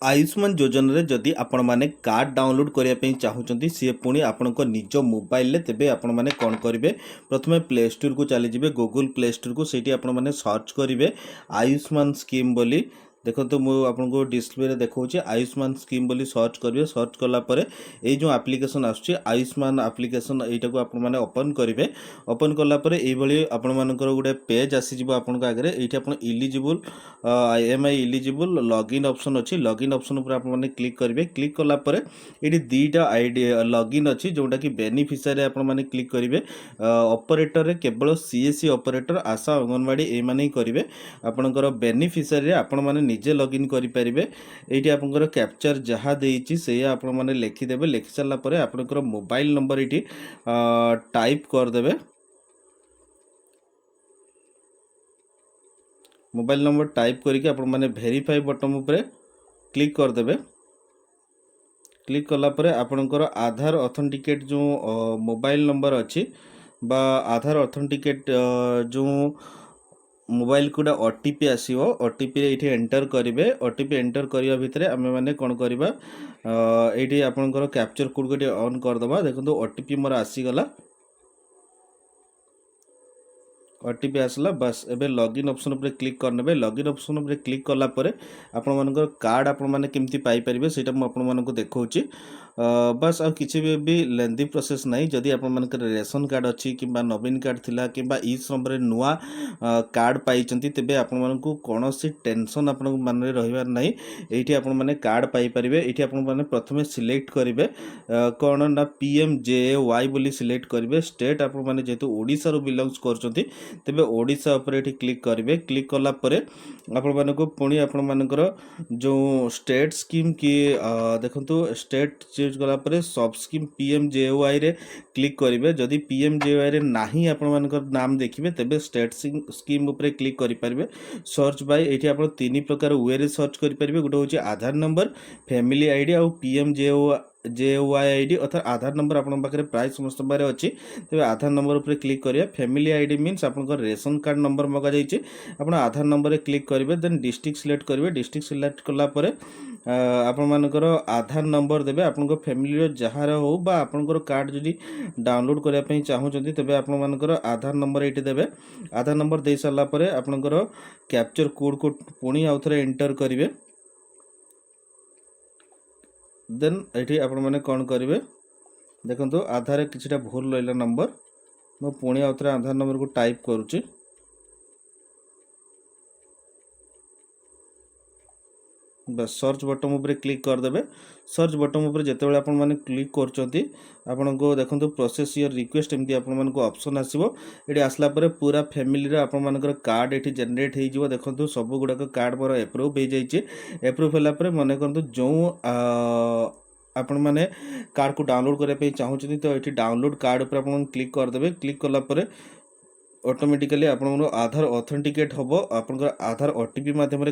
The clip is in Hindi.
आयुष्मान योजना रे जदि आपण माने कार्ड डाउनलोड करिया पे चाहूचंती सी पुणी आपणको निज मोबाइल ले तेबे आपण माने कोन करिवे प्रथमे प्ले स्टोर को चली जिवे गूगल प्ले स्टोर को सेठी आपण माने सर्च करिवे आयुष्मान स्कीम बोली देखो तो मु आपनको डिस्प्ले रे देखौची आयुष्मान स्कीम बोली सर्च करिवे सर्च कला परे ए जो एप्लिकेशन आछी आयुष्मान एप्लिकेशन एटा को आपण माने ओपन करिवे ओपन कला परे एई भली आपण मानकर गुडे पेज आसी जिवो आपनको आगरे एठी आपण eligible IMI eligible login option अछि लॉगिन ऑप्शन ऊपर आपण माने क्लिक करिवे क्लिक कला परे एठी दीटा आईडी लॉगिन अछि जोटा कि बेनिफिशियरी आपण माने क्लिक करिवे ऑपरेटर रे केवल CSC ऑपरेटर आशा अंगनवाड़ी ए माने ही करिवे आपणकर बेनिफिशियरी आपण माने निजे लॉगिन करि परिबे एठी आपणकर कैप्चर जहा देइछि से आपण माने लिखि देबे लिखि सला परे आपणकर मोबाइल नंबर एठी टाइप कर देबे मोबाइल नंबर टाइप करके आपण माने वेरीफाई बटन ऊपर क्लिक कर देबे क्लिक कला परे आपणकर आधार ऑथेंटिकेट जो मोबाइल नंबर अछि बा आधार ऑथेंटिकेट जो मोबाइल कोडा OTP आसीबो OTP रे एठी एंटर करिवे OTP एंटर करिया भितरे आमे माने कोन करिबा एठी आपणकर कैप्चर कोड को ऑन कर दबा देखंतु OTP मोर आसी गला OTP आसला बस एबे लॉगिन ऑप्शन ऊपर क्लिक करनेबे लॉगिन ऑप्शन ऊपर क्लिक कला परे आपण मानकर कार्ड आपण माने केमती पाई परिबे सेटा म आपण मानको देखौची बस आ किछि भी लेंदी प्रोसेस नाही जदि आपण मानकर रेशन कार्ड अछि किबा नवीन कार्ड थिला किबा ई श्रम रे नुआ कार्ड पाइचंती तेबे आपण मानको कोनोसी टेंशन आपण माने रहिबार नाही एठी आपण माने कार्ड पाई परिबे एठी आपण माने प्रथमे सिलेक्ट करिवे कोन ना PMJAY बोली सिलेक्ट करिवे स्टेट आपण माने जेतु ओडिसा रो बिलोंग्स करचंती तेबे ओडिसा ऊपर एठी क्लिक करिवे क्लिक कला परे आपण मानको पुणी आपण मानकर जो स्टेट स्कीम की देखंतु स्टेट चूज कला परे सब स्कीम PMJAY रे क्लिक करिवे जदि PMJAY रे नाही आपण मानकर नाम देखिबे तेबे स्टेट स्कीम ऊपर क्लिक करि परिबे सर्च बाय एठी आपण तीन प्रकार वे रे सर्च करि परिबे गुटे होची आधार नंबर फैमिली आईडी और PMJAY आईडी अर्थात आधार नंबर आपण पाखरे प्राय समस्त बारे अछि तेबे आधार नंबर ऊपर क्लिक करिया फैमिली आईडी मींस आपण रेशन कार्ड नंबर मगा जाइछि आपण आधार नंबर रे क्लिक करिवे देन डिस्ट्रिक्ट सिलेक्ट करिवे डिस्ट्रिक्ट सिलेक्ट कला परे आपण मानकर आधार नंबर देबे आपण फैमिली रो जहार हो बा आपण कार्ड जदी डाउनलोड करिया पई चाहउचंती तबे आपण मानकर आधार नंबर एठी देबे आधार नंबर दे साला परे आपण कैप्चर कोड को पुणी आउथरे एंटर करिवे देन एठी आपण माने कोन करिवे देखंतु आधार किछटा भूल लइला नंबर मो पुणी आउथरे आधार नंबर को टाइप करूची बस सर्च बटन ऊपर क्लिक कर देबे सर्च बटन ऊपर जेतेबेले आपण माने क्लिक करचंती आपण को देखंतु प्रोसेस योर रिक्वेस्ट एमती आपण मान को ऑप्शन आसीबो एठी आसला परे पूरा फैमिली रे आपण मानकर कार्ड एठी जनरेट हे जिवो देखंतु सब गुडा को कार्ड मोर अप्रूव हे जाइछि अप्रूव होला परे मने करंतु जो आपण माने कार्ड को डाउनलोड करे पे चाहउछथि तो एठी डाउनलोड कार्ड ऊपर आपण क्लिक कर देबे क्लिक कला परे ऑटोमेटिकली आपण आधार ऑथेंटिकेट होबो आपण आधार OTP माध्यम रे